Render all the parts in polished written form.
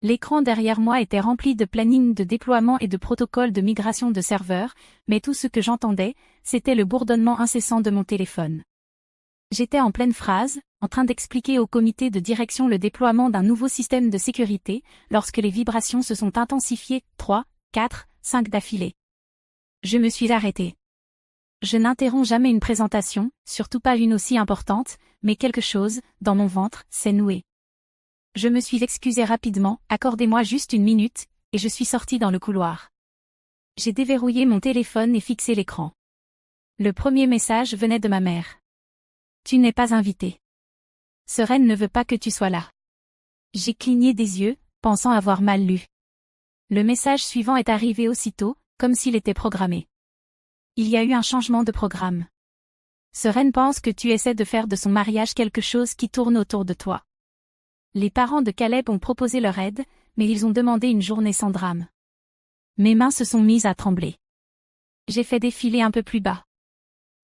L'écran derrière moi était rempli de plannings de déploiement et de protocoles de migration de serveurs, mais tout ce que j'entendais, c'était le bourdonnement incessant de mon téléphone. J'étais en pleine phrase, en train d'expliquer au comité de direction le déploiement d'un nouveau système de sécurité, lorsque les vibrations se sont intensifiées, 3, 4, 5 d'affilée. Je me suis arrêtée. Je n'interromps jamais une présentation, surtout pas une aussi importante, mais quelque chose, dans mon ventre, s'est noué. Je me suis excusée rapidement, accordez-moi juste une minute, et je suis sortie dans le couloir. J'ai déverrouillé mon téléphone et fixé l'écran. Le premier message venait de ma mère. Tu n'es pas invité. Seren ne veut pas que tu sois là. J'ai cligné des yeux, pensant avoir mal lu. Le message suivant est arrivé aussitôt, comme s'il était programmé. Il y a eu un changement de programme. Seren pense que tu essaies de faire de son mariage quelque chose qui tourne autour de toi. Les parents de Caleb ont proposé leur aide, mais ils ont demandé une journée sans drame. Mes mains se sont mises à trembler. J'ai fait défiler un peu plus bas.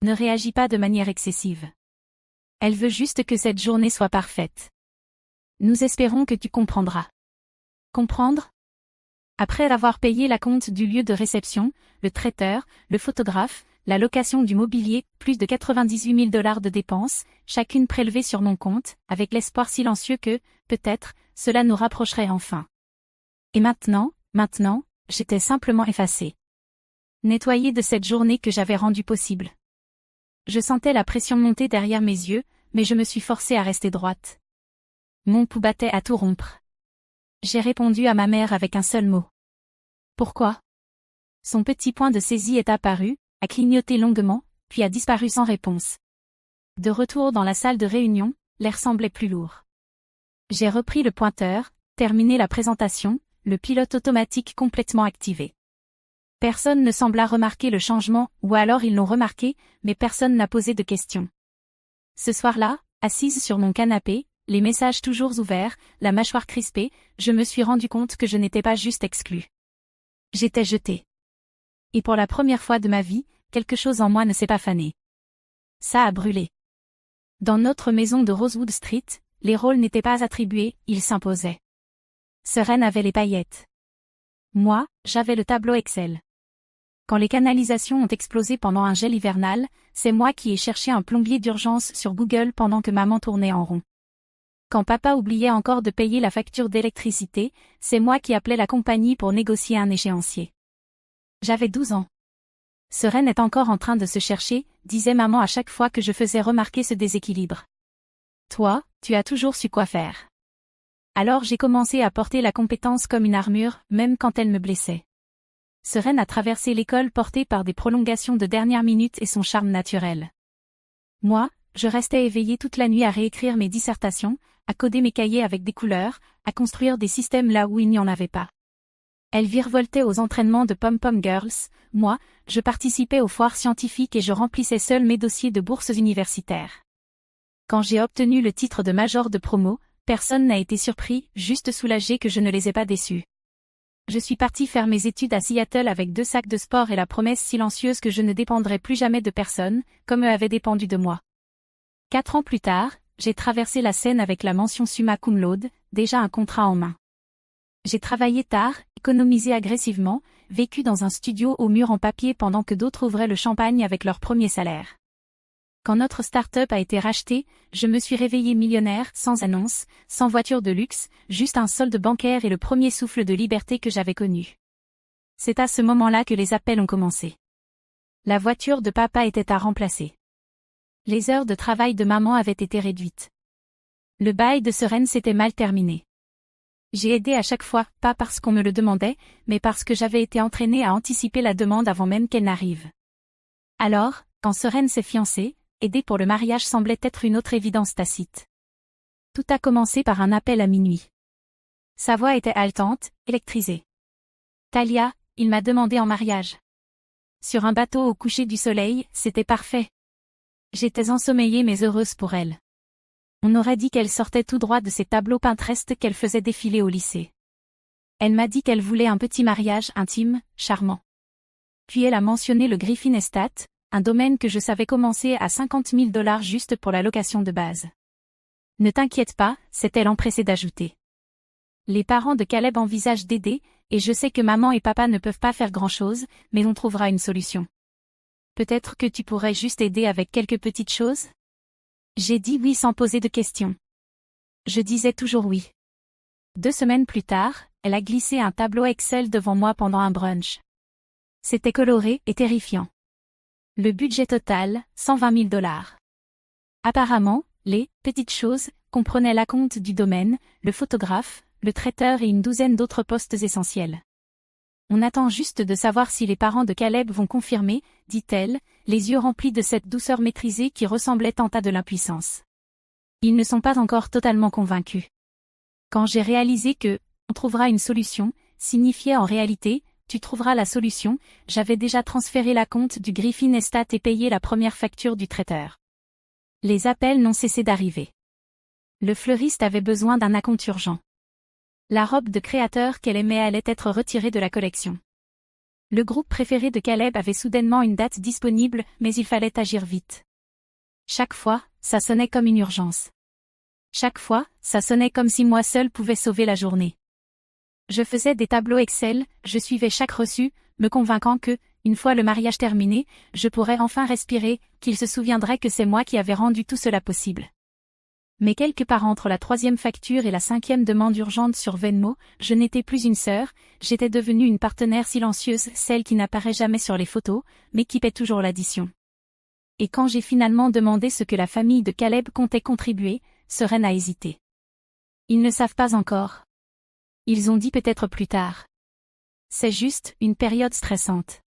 Ne réagis pas de manière excessive. Elle veut juste que cette journée soit parfaite. Nous espérons que tu comprendras. Comprendre? Après avoir payé la compte du lieu de réception, le traiteur, le photographe, la location du mobilier, plus de 98 000 $ de dépenses, chacune prélevée sur mon compte, avec l'espoir silencieux que, peut-être, cela nous rapprocherait enfin. Et maintenant, j'étais simplement effacée. Nettoyée de cette journée que j'avais rendue possible. Je sentais la pression monter derrière mes yeux, mais je me suis forcée à rester droite. Mon pouls battait à tout rompre. J'ai répondu à ma mère avec un seul mot. Pourquoi? Son petit point de saisie est apparu, a clignoté longuement, puis a disparu sans réponse. De retour dans la salle de réunion, l'air semblait plus lourd. J'ai repris le pointeur, terminé la présentation, le pilote automatique complètement activé. Personne ne sembla remarquer le changement, ou alors ils l'ont remarqué, mais personne n'a posé de questions. Ce soir-là, assise sur mon canapé, les messages toujours ouverts, la mâchoire crispée, je me suis rendu compte que je n'étais pas juste exclue. J'étais jetée. Et pour la première fois de ma vie, quelque chose en moi ne s'est pas fané. Ça a brûlé. Dans notre maison de Rosewood Street, les rôles n'étaient pas attribués, ils s'imposaient. Seren avait les paillettes. Moi, j'avais le tableau Excel. Quand les canalisations ont explosé pendant un gel hivernal, c'est moi qui ai cherché un plombier d'urgence sur Google pendant que maman tournait en rond. Quand papa oubliait encore de payer la facture d'électricité, c'est moi qui appelais la compagnie pour négocier un échéancier. J'avais 12 ans. Seren est encore en train de se chercher, disait maman à chaque fois que je faisais remarquer ce déséquilibre. Toi, tu as toujours su quoi faire. Alors j'ai commencé à porter la compétence comme une armure, même quand elle me blessait. Seren a traversé l'école portée par des prolongations de dernière minute et son charme naturel. Moi, je restais éveillée toute la nuit à réécrire mes dissertations, à coder mes cahiers avec des couleurs, à construire des systèmes là où il n'y en avait pas. Elle virevoltait aux entraînements de Pom-Pom Girls, moi, je participais aux foires scientifiques et je remplissais seul mes dossiers de bourses universitaires. Quand j'ai obtenu le titre de major de promo, personne n'a été surpris, juste soulagé que je ne les ai pas déçus. Je suis partie faire mes études à Seattle avec 2 sacs de sport et la promesse silencieuse que je ne dépendrais plus jamais de personne, comme eux avaient dépendu de moi. 4 ans plus tard, j'ai traversé la Seine avec la mention summa cum laude, déjà un contrat en main. J'ai travaillé tard, économisé agressivement, vécu dans un studio au mur en papier pendant que d'autres ouvraient le champagne avec leur premier salaire. Quand notre start-up a été rachetée, je me suis réveillée millionnaire, sans annonce, sans voiture de luxe, juste un solde bancaire et le premier souffle de liberté que j'avais connu. C'est à ce moment-là que les appels ont commencé. La voiture de papa était à remplacer. Les heures de travail de maman avaient été réduites. Le bail de Seren s'était mal terminé. J'ai aidé à chaque fois, pas parce qu'on me le demandait, mais parce que j'avais été entraînée à anticiper la demande avant même qu'elle n'arrive. Alors, quand Seren s'est fiancée, aider pour le mariage semblait être une autre évidence tacite. Tout a commencé par un appel à minuit. Sa voix était haletante, électrisée. Talia, il m'a demandé en mariage. Sur un bateau au coucher du soleil, c'était parfait. J'étais ensommeillée mais heureuse pour elle. On aurait dit qu'elle sortait tout droit de ces tableaux Pinterest qu'elle faisait défiler au lycée. Elle m'a dit qu'elle voulait un petit mariage intime, charmant. Puis elle a mentionné le Griffin Estate, un domaine que je savais commencer à 50 000 $ juste pour la location de base. Ne t'inquiète pas, s'est-elle empressée d'ajouter. Les parents de Caleb envisagent d'aider, et je sais que maman et papa ne peuvent pas faire grand-chose, mais on trouvera une solution. Peut-être que tu pourrais juste aider avec quelques petites choses? J'ai dit oui sans poser de questions. Je disais toujours oui. 2 semaines plus tard, elle a glissé un tableau Excel devant moi pendant un brunch. C'était coloré et terrifiant. Le budget total, 120 000 $. Apparemment, les « petites choses » comprenaient l'acompte du domaine, le photographe, le traiteur et une douzaine d'autres postes essentiels. On attend juste de savoir si les parents de Caleb vont confirmer, dit-elle, les yeux remplis de cette douceur maîtrisée qui ressemblait tant à de l'impuissance. Ils ne sont pas encore totalement convaincus. Quand j'ai réalisé que « on trouvera une solution » signifiait en réalité « tu trouveras la solution », j'avais déjà transféré l'acompte du Griffin Estate et payé la première facture du traiteur. Les appels n'ont cessé d'arriver. Le fleuriste avait besoin d'un acompte urgent. La robe de créateur qu'elle aimait allait être retirée de la collection. Le groupe préféré de Caleb avait soudainement une date disponible, mais il fallait agir vite. Chaque fois, ça sonnait comme une urgence. Chaque fois, ça sonnait comme si moi seul pouvais sauver la journée. Je faisais des tableaux Excel, je suivais chaque reçu, me convainquant que, une fois le mariage terminé, je pourrais enfin respirer, qu'il se souviendrait que c'est moi qui avais rendu tout cela possible. Mais quelque part entre la 3e facture et la 5e demande urgente sur Venmo, je n'étais plus une sœur, j'étais devenue une partenaire silencieuse, celle qui n'apparaît jamais sur les photos, mais qui paie toujours l'addition. Et quand j'ai finalement demandé ce que la famille de Caleb comptait contribuer, Seren a hésité. Ils ne savent pas encore. Ils ont dit peut-être plus tard. C'est juste une période stressante.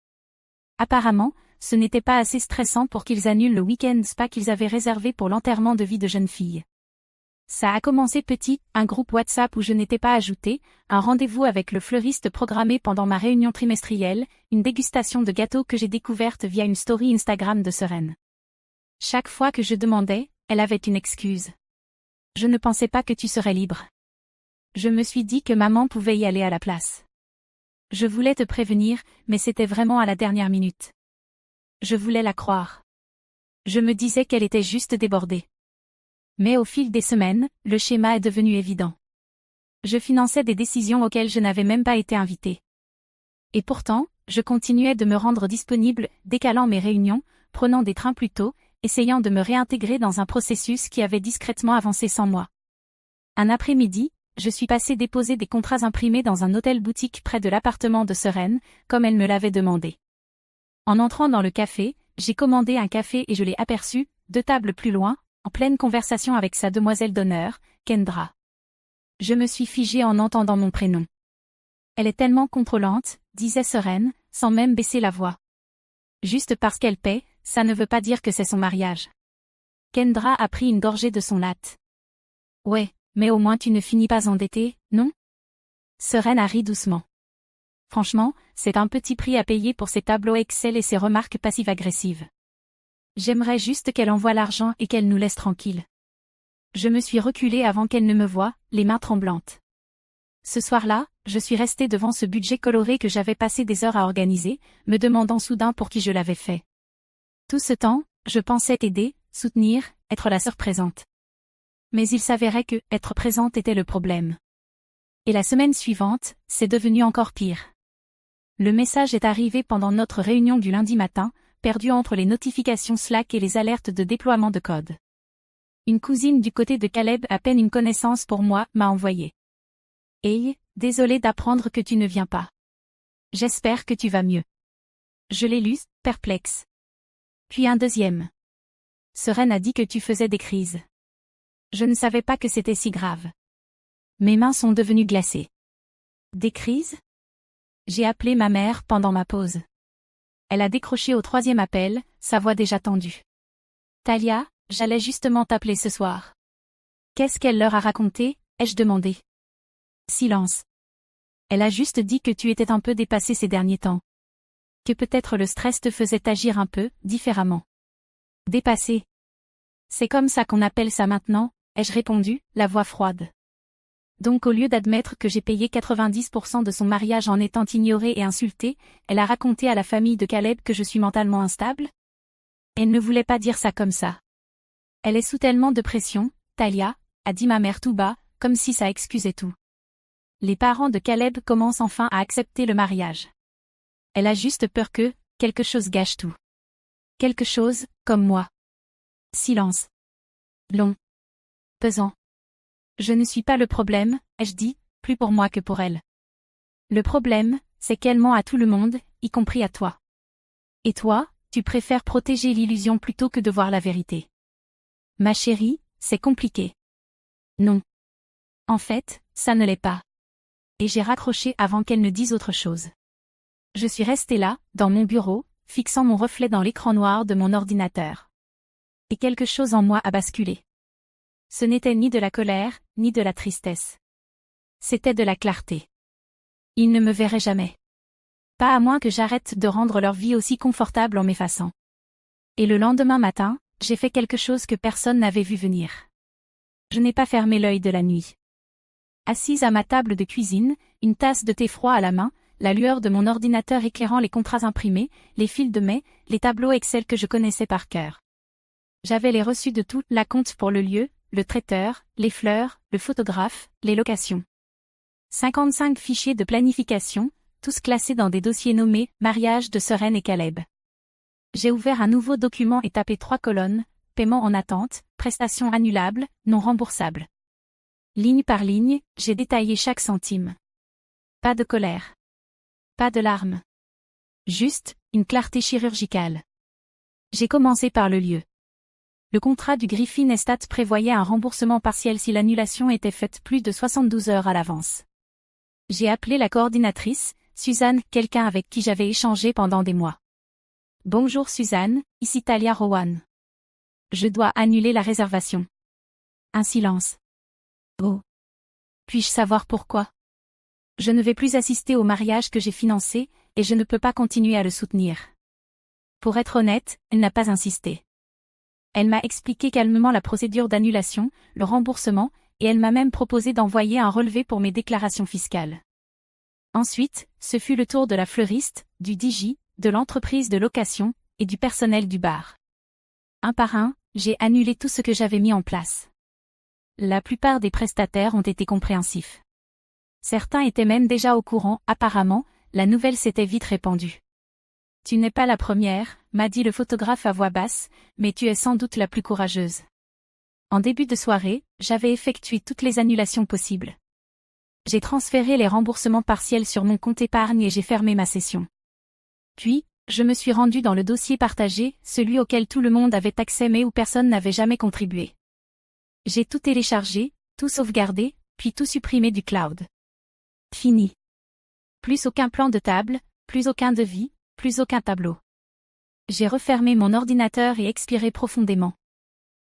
Apparemment, ce n'était pas assez stressant pour qu'ils annulent le week-end spa qu'ils avaient réservé pour l'enterrement de vie de jeune fille. Ça a commencé petit, un groupe WhatsApp où je n'étais pas ajoutée, un rendez-vous avec le fleuriste programmé pendant ma réunion trimestrielle, une dégustation de gâteaux que j'ai découverte via une story Instagram de Seren. Chaque fois que je demandais, elle avait une excuse. Je ne pensais pas que tu serais libre. Je me suis dit que maman pouvait y aller à la place. Je voulais te prévenir, mais c'était vraiment à la dernière minute. Je voulais la croire. Je me disais qu'elle était juste débordée. Mais au fil des semaines, le schéma est devenu évident. Je finançais des décisions auxquelles je n'avais même pas été invitée. Et pourtant, je continuais de me rendre disponible, décalant mes réunions, prenant des trains plus tôt, essayant de me réintégrer dans un processus qui avait discrètement avancé sans moi. Un après-midi, je suis passée déposer des contrats imprimés dans un hôtel-boutique près de l'appartement de Seren, comme elle me l'avait demandé. En entrant dans le café, j'ai commandé un café et je l'ai aperçue, 2 tables plus loin, en pleine conversation avec sa demoiselle d'honneur, Kendra. Je me suis figée en entendant mon prénom. Elle est tellement contrôlante, disait Seren, sans même baisser la voix. Juste parce qu'elle paie, ça ne veut pas dire que c'est son mariage. Kendra a pris une gorgée de son latte. Ouais, mais au moins tu ne finis pas endettée, non? Seren a ri doucement. Franchement, c'est un petit prix à payer pour ses tableaux Excel et ses remarques passives-agressives. J'aimerais juste qu'elle envoie l'argent et qu'elle nous laisse tranquilles. Je me suis reculée avant qu'elle ne me voie, les mains tremblantes. Ce soir-là, je suis restée devant ce budget coloré que j'avais passé des heures à organiser, me demandant soudain pour qui je l'avais fait. Tout ce temps, je pensais aider, soutenir, être la sœur présente. Mais il s'avérait que être présente était le problème. Et la semaine suivante, c'est devenu encore pire. Le message est arrivé pendant notre réunion du lundi matin, perdu entre les notifications Slack et les alertes de déploiement de code. Une cousine du côté de Caleb, à peine une connaissance pour moi, m'a envoyé. Hey, désolée d'apprendre que tu ne viens pas. J'espère que tu vas mieux. Je l'ai lu, perplexe. Puis un deuxième. Seren a dit que tu faisais des crises. Je ne savais pas que c'était si grave. Mes mains sont devenues glacées. Des crises? J'ai appelé ma mère pendant ma pause. Elle a décroché au 3e appel, sa voix déjà tendue. Talia, j'allais justement t'appeler ce soir. Qu'est-ce qu'elle leur a raconté, ai-je demandé. Silence. Elle a juste dit que tu étais un peu dépassée ces derniers temps. Que peut-être le stress te faisait agir un peu, différemment. Dépassée. C'est comme ça qu'on appelle ça maintenant, ai-je répondu, la voix froide. Donc au lieu d'admettre que j'ai payé 90% de son mariage en étant ignorée et insultée, elle a raconté à la famille de Caleb que je suis mentalement instable? Elle ne voulait pas dire ça comme ça. Elle est sous tellement de pression, Talia, a dit ma mère tout bas, comme si ça excusait tout. Les parents de Caleb commencent enfin à accepter le mariage. Elle a juste peur que quelque chose gâche tout. Quelque chose, comme moi. Silence. Long. Pesant. Je ne suis pas le problème, ai-je dit, plus pour moi que pour elle. Le problème, c'est qu'elle ment à tout le monde, y compris à toi. Et toi, tu préfères protéger l'illusion plutôt que de voir la vérité. Ma chérie, c'est compliqué. Non. En fait, ça ne l'est pas. Et j'ai raccroché avant qu'elle ne dise autre chose. Je suis restée là, dans mon bureau, fixant mon reflet dans l'écran noir de mon ordinateur. Et quelque chose en moi a basculé. Ce n'était ni de la colère, ni de la tristesse. C'était de la clarté. Ils ne me verraient jamais. Pas à moins que j'arrête de rendre leur vie aussi confortable en m'effaçant. Et le lendemain matin, j'ai fait quelque chose que personne n'avait vu venir. Je n'ai pas fermé l'œil de la nuit. Assise à ma table de cuisine, une tasse de thé froid à la main, la lueur de mon ordinateur éclairant les contrats imprimés, les fils de mai, les tableaux Excel que je connaissais par cœur. J'avais les reçus de tout, la compte pour le lieu, le traiteur, les fleurs, le photographe, les locations. 55 fichiers de planification, tous classés dans des dossiers nommés « Mariage de Sereine et Caleb ». J'ai ouvert un nouveau document et tapé 3 colonnes, paiement en attente, prestations annulables, non remboursables. Ligne par ligne, j'ai détaillé chaque centime. Pas de colère. Pas de larmes. Juste, une clarté chirurgicale. J'ai commencé par le lieu. Le contrat du Griffin Estate prévoyait un remboursement partiel si l'annulation était faite plus de 72 heures à l'avance. J'ai appelé la coordinatrice, Suzanne, quelqu'un avec qui j'avais échangé pendant des mois. Bonjour Suzanne, ici Talia Rowan. Je dois annuler la réservation. Un silence. Oh. Puis-je savoir pourquoi? Je ne vais plus assister au mariage que j'ai financé, et je ne peux pas continuer à le soutenir. Pour être honnête, elle n'a pas insisté. Elle m'a expliqué calmement la procédure d'annulation, le remboursement, et elle m'a même proposé d'envoyer un relevé pour mes déclarations fiscales. Ensuite, ce fut le tour de la fleuriste, du DJ, de l'entreprise de location, et du personnel du bar. Un par un, j'ai annulé tout ce que j'avais mis en place. La plupart des prestataires ont été compréhensifs. Certains étaient même déjà au courant, apparemment, la nouvelle s'était vite répandue. Tu n'es pas la première, m'a dit le photographe à voix basse, mais tu es sans doute la plus courageuse. En début de soirée, j'avais effectué toutes les annulations possibles. J'ai transféré les remboursements partiels sur mon compte épargne et j'ai fermé ma session. Puis, je me suis rendue dans le dossier partagé, celui auquel tout le monde avait accès mais où personne n'avait jamais contribué. J'ai tout téléchargé, tout sauvegardé, puis tout supprimé du cloud. Fini. Plus aucun plan de table, plus aucun devis, plus aucun tableau. J'ai refermé mon ordinateur et expiré profondément.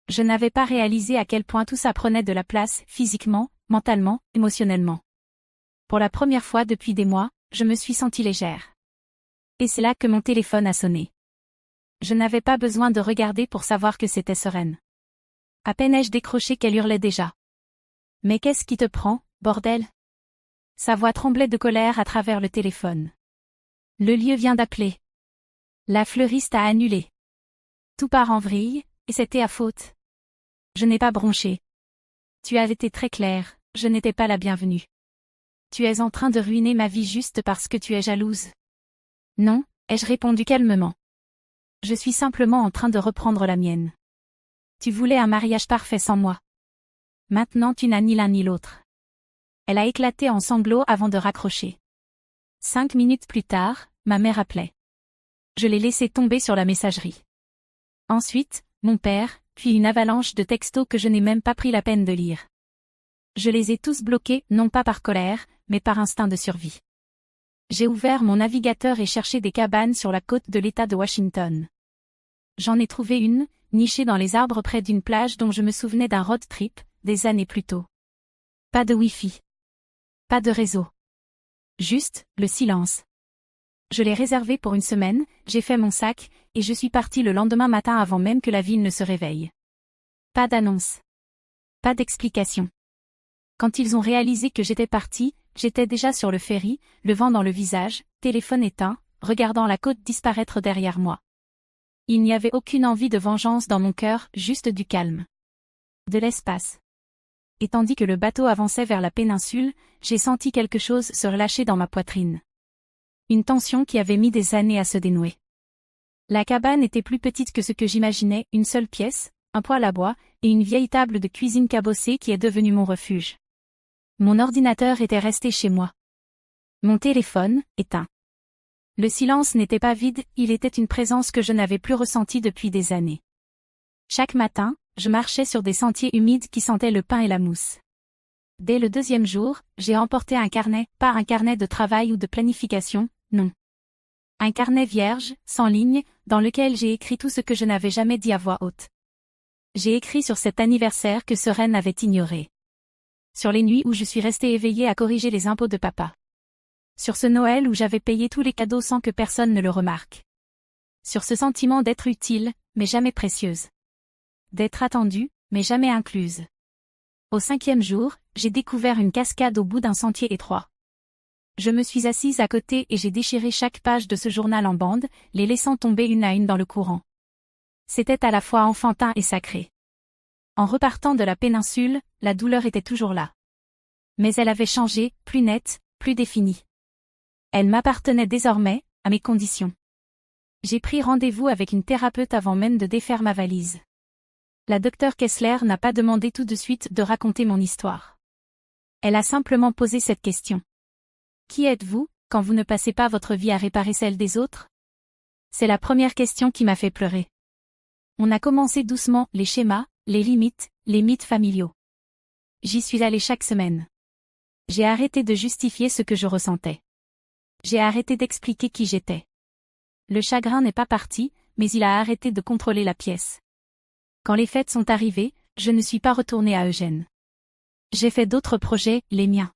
Je n'avais pas réalisé à quel point tout ça prenait de la place, physiquement, mentalement, émotionnellement. Pour la première fois depuis des mois, je me suis sentie légère. Et c'est là que mon téléphone a sonné. Je n'avais pas besoin de regarder pour savoir que c'était Sereine. À peine ai-je décroché qu'elle hurlait déjà. « Mais qu'est-ce qui te prend, bordel ?» Sa voix tremblait de colère à travers le téléphone. Le lieu vient d'appeler. La fleuriste a annulé. Tout part en vrille, et c'était à faute. Je n'ai pas bronché. Tu as été très clair, je n'étais pas la bienvenue. Tu es en train de ruiner ma vie juste parce que tu es jalouse. Non, ai-je répondu calmement. Je suis simplement en train de reprendre la mienne. Tu voulais un mariage parfait sans moi. Maintenant tu n'as ni l'un ni l'autre. Elle a éclaté en sanglots avant de raccrocher. 5 minutes plus tard, ma mère appelait. Je l'ai laissé tomber sur la messagerie. Ensuite, mon père, puis une avalanche de textos que je n'ai même pas pris la peine de lire. Je les ai tous bloqués, non pas par colère, mais par instinct de survie. J'ai ouvert mon navigateur et cherché des cabanes sur la côte de l'État de Washington. J'en ai trouvé une, nichée dans les arbres près d'une plage dont je me souvenais d'un road trip, des années plus tôt. Pas de Wi-Fi. Pas de réseau. Juste, le silence. Je l'ai réservé pour une semaine, j'ai fait mon sac, et je suis partie le lendemain matin avant même que la ville ne se réveille. Pas d'annonce. Pas d'explication. Quand ils ont réalisé que j'étais partie, j'étais déjà sur le ferry, le vent dans le visage, téléphone éteint, regardant la côte disparaître derrière moi. Il n'y avait aucune envie de vengeance dans mon cœur, juste du calme. De l'espace. et tandis que le bateau avançait vers la péninsule, j'ai senti quelque chose se relâcher dans ma poitrine. Une tension qui avait mis des années à se dénouer. La cabane était plus petite que ce que j'imaginais, une seule pièce, un poêle à bois, et une vieille table de cuisine cabossée qui est devenue mon refuge. Mon ordinateur était resté chez moi. Mon téléphone, éteint. Le silence n'était pas vide, il était une présence que je n'avais plus ressentie depuis des années. Chaque matin, je marchais sur des sentiers humides qui sentaient le pain et la mousse. Dès le 2e jour, j'ai emporté un carnet, pas un carnet de travail ou de planification, non. Un carnet vierge, sans ligne, dans lequel j'ai écrit tout ce que je n'avais jamais dit à voix haute. J'ai écrit sur cet anniversaire que Sereine avait ignoré. Sur les nuits où je suis restée éveillée à corriger les impôts de papa. Sur ce Noël où j'avais payé tous les cadeaux sans que personne ne le remarque. Sur ce sentiment d'être utile, mais jamais précieuse. D'être attendue, mais jamais incluse. Au 5e jour, j'ai découvert une cascade au bout d'un sentier étroit. Je me suis assise à côté et j'ai déchiré chaque page de ce journal en bandes, les laissant tomber une à une dans le courant. C'était à la fois enfantin et sacré. En repartant de la péninsule, la douleur était toujours là. Mais elle avait changé, plus nette, plus définie. Elle m'appartenait désormais, à mes conditions. J'ai pris rendez-vous avec une thérapeute avant même de défaire ma valise. La docteure Kessler n'a pas demandé tout de suite de raconter mon histoire. Elle a simplement posé cette question. Qui êtes-vous, quand vous ne passez pas votre vie à réparer celle des autres? C'est la première question qui m'a fait pleurer. On a commencé doucement, les schémas, les limites, les mythes familiaux. J'y suis allée chaque semaine. J'ai arrêté de justifier ce que je ressentais. J'ai arrêté d'expliquer qui j'étais. Le chagrin n'est pas parti, mais il a arrêté de contrôler la pièce. Quand les fêtes sont arrivées, je ne suis pas retournée à Eugène. J'ai fait d'autres projets, les miens.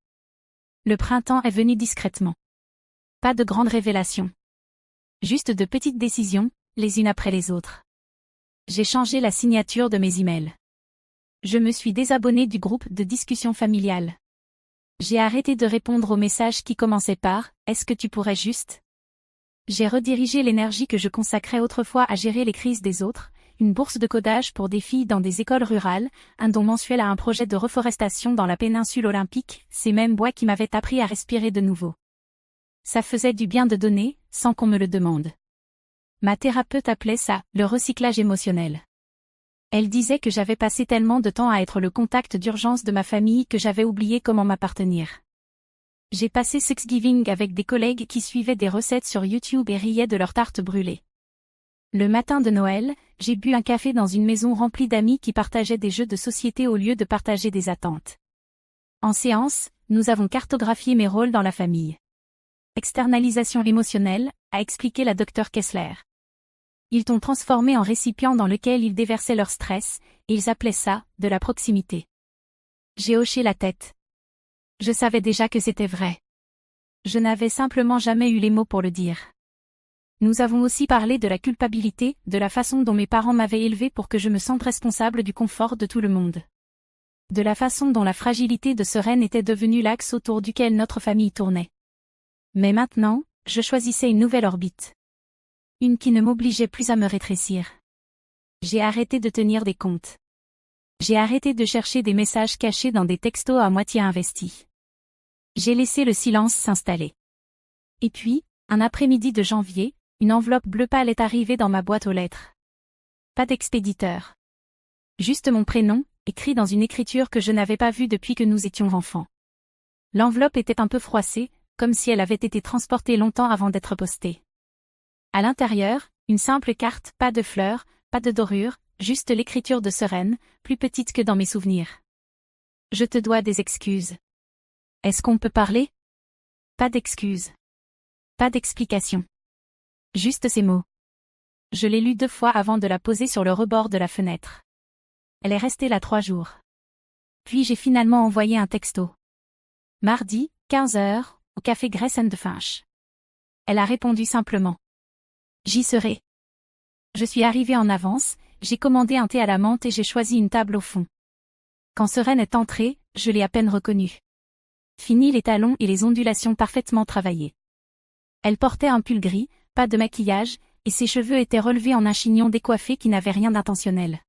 Le printemps est venu discrètement. Pas de grandes révélations. Juste de petites décisions, les unes après les autres. J'ai changé la signature de mes emails. Je me suis désabonnée du groupe de discussion familiale. J'ai arrêté de répondre aux messages qui commençaient par « Est-ce que tu pourrais juste ?» J'ai redirigé l'énergie que je consacrais autrefois à gérer les crises des autres, une bourse de codage pour des filles dans des écoles rurales, un don mensuel à un projet de reforestation dans la péninsule olympique, ces mêmes bois qui m'avaient appris à respirer de nouveau. Ça faisait du bien de donner, sans qu'on me le demande. Ma thérapeute appelait ça « le recyclage émotionnel ». Elle disait que j'avais passé tellement de temps à être le contact d'urgence de ma famille que j'avais oublié comment m'appartenir. J'ai passé Thanksgiving avec des collègues qui suivaient des recettes sur YouTube et riaient de leurs tartes brûlées. Le matin de Noël, j'ai bu un café dans une maison remplie d'amis qui partageaient des jeux de société au lieu de partager des attentes. En séance, nous avons cartographié mes rôles dans la famille. Externalisation émotionnelle, a expliqué la docteure Kessler. Ils t'ont transformé en récipient dans lequel ils déversaient leur stress, et ils appelaient ça « de la proximité ». J'ai hoché la tête. Je savais déjà que c'était vrai. Je n'avais simplement jamais eu les mots pour le dire. Nous avons aussi parlé de la culpabilité, de la façon dont mes parents m'avaient élevée pour que je me sente responsable du confort de tout le monde. De la façon dont la fragilité de Sereine était devenue l'axe autour duquel notre famille tournait. Mais maintenant, je choisissais une nouvelle orbite. Une qui ne m'obligeait plus à me rétrécir. J'ai arrêté de tenir des comptes. J'ai arrêté de chercher des messages cachés dans des textos à moitié investis. J'ai laissé le silence s'installer. Et puis, un après-midi de janvier, une enveloppe bleu pâle est arrivée dans ma boîte aux lettres. Pas d'expéditeur. Juste mon prénom, écrit dans une écriture que je n'avais pas vue depuis que nous étions enfants. L'enveloppe était un peu froissée, comme si elle avait été transportée longtemps avant d'être postée. À l'intérieur, une simple carte, pas de fleurs, pas de dorure, juste l'écriture de Sereine, plus petite que dans mes souvenirs. Je te dois des excuses. Est-ce qu'on peut parler? Pas d'excuses. Pas d'explication. Juste ces mots. Je l'ai lu 2 fois avant de la poser sur le rebord de la fenêtre. Elle est restée là 3 jours. Puis j'ai finalement envoyé un texto. Mardi, 15h, au café Grace and Finch. Elle a répondu simplement. J'y serai. Je suis arrivée en avance, j'ai commandé un thé à la menthe et j'ai choisi une table au fond. Quand Sereine est entrée, je l'ai à peine reconnue. Fini les talons et les ondulations parfaitement travaillées. Elle portait un pull gris, pas de maquillage, et ses cheveux étaient relevés en un chignon décoiffé qui n'avait rien d'intentionnel.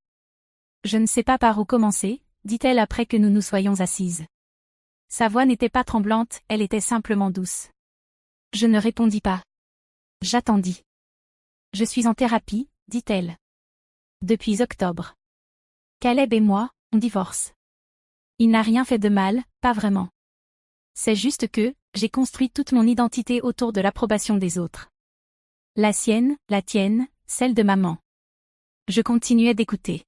Je ne sais pas par où commencer, dit-elle après que nous nous soyons assises. Sa voix n'était pas tremblante, elle était simplement douce. Je ne répondis pas. J'attendis. Je suis en thérapie, dit-elle. Depuis octobre. Caleb et moi, on divorce. Il n'a rien fait de mal, pas vraiment. C'est juste que, j'ai construit toute mon identité autour de l'approbation des autres. La sienne, la tienne, celle de maman. Je continuais d'écouter.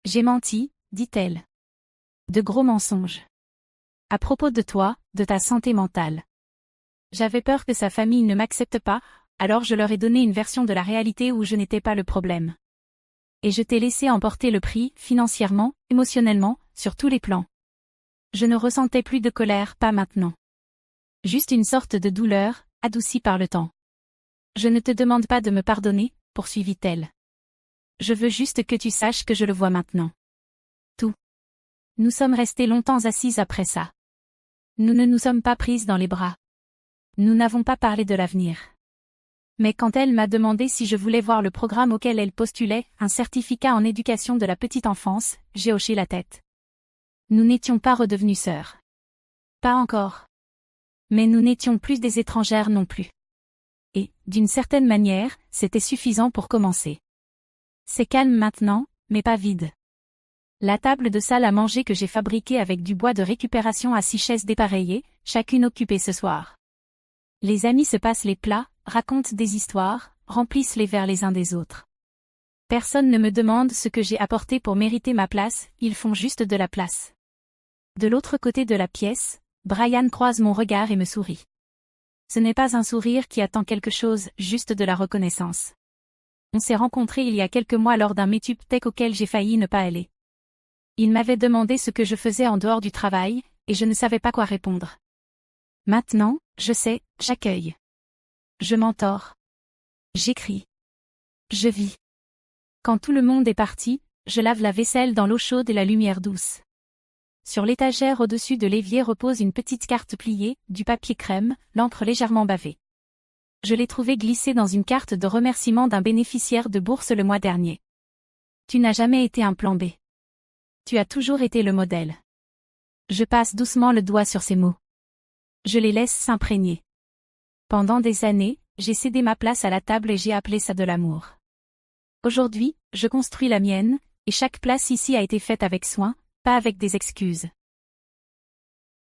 J'ai menti, dit-elle. De gros mensonges. À propos de toi, de ta santé mentale. J'avais peur que sa famille ne m'accepte pas, alors je leur ai donné une version de la réalité où je n'étais pas le problème. Et je t'ai laissé emporter le prix, financièrement, émotionnellement, sur tous les plans. Je ne ressentais plus de colère, pas maintenant. Juste une sorte de douleur, adoucie par le temps. Je ne te demande pas de me pardonner, poursuivit-elle. Je veux juste que tu saches que je le vois maintenant. Tout. Nous sommes restés longtemps assises après ça. Nous ne nous sommes pas prises dans les bras. Nous n'avons pas parlé de l'avenir. Mais quand elle m'a demandé si je voulais voir le programme auquel elle postulait, un certificat en éducation de la petite enfance, j'ai hoché la tête. Nous n'étions pas redevenues sœurs. Pas encore. Mais nous n'étions plus des étrangères non plus. Et, d'une certaine manière, c'était suffisant pour commencer. C'est calme maintenant, mais pas vide. La table de salle à manger que j'ai fabriquée avec du bois de récupération à 6 chaises dépareillées, chacune occupée ce soir. Les amis se passent les plats, racontent des histoires, remplissent les verres les uns des autres. Personne ne me demande ce que j'ai apporté pour mériter ma place, ils font juste de la place. De l'autre côté de la pièce, Brian croise mon regard et me sourit. Ce n'est pas un sourire qui attend quelque chose, juste de la reconnaissance. On s'est rencontrés il y a quelques mois lors d'un meet-up tech auquel j'ai failli ne pas aller. Il m'avait demandé ce que je faisais en dehors du travail, et je ne savais pas quoi répondre. Maintenant, je sais, j'accueille. Je m'entords. J'écris. Je vis. Quand tout le monde est parti, je lave la vaisselle dans l'eau chaude et la lumière douce. Sur l'étagère au-dessus de l'évier repose une petite carte pliée, du papier crème, l'encre légèrement bavée. Je l'ai trouvée glissée dans une carte de remerciement d'un bénéficiaire de bourse le mois dernier. Tu n'as jamais été un plan B. Tu as toujours été le modèle. Je passe doucement le doigt sur ces mots. Je les laisse s'imprégner. Pendant des années, j'ai cédé ma place à la table et j'ai appelé ça de l'amour. Aujourd'hui, je construis la mienne, et chaque place ici a été faite avec soin, pas avec des excuses.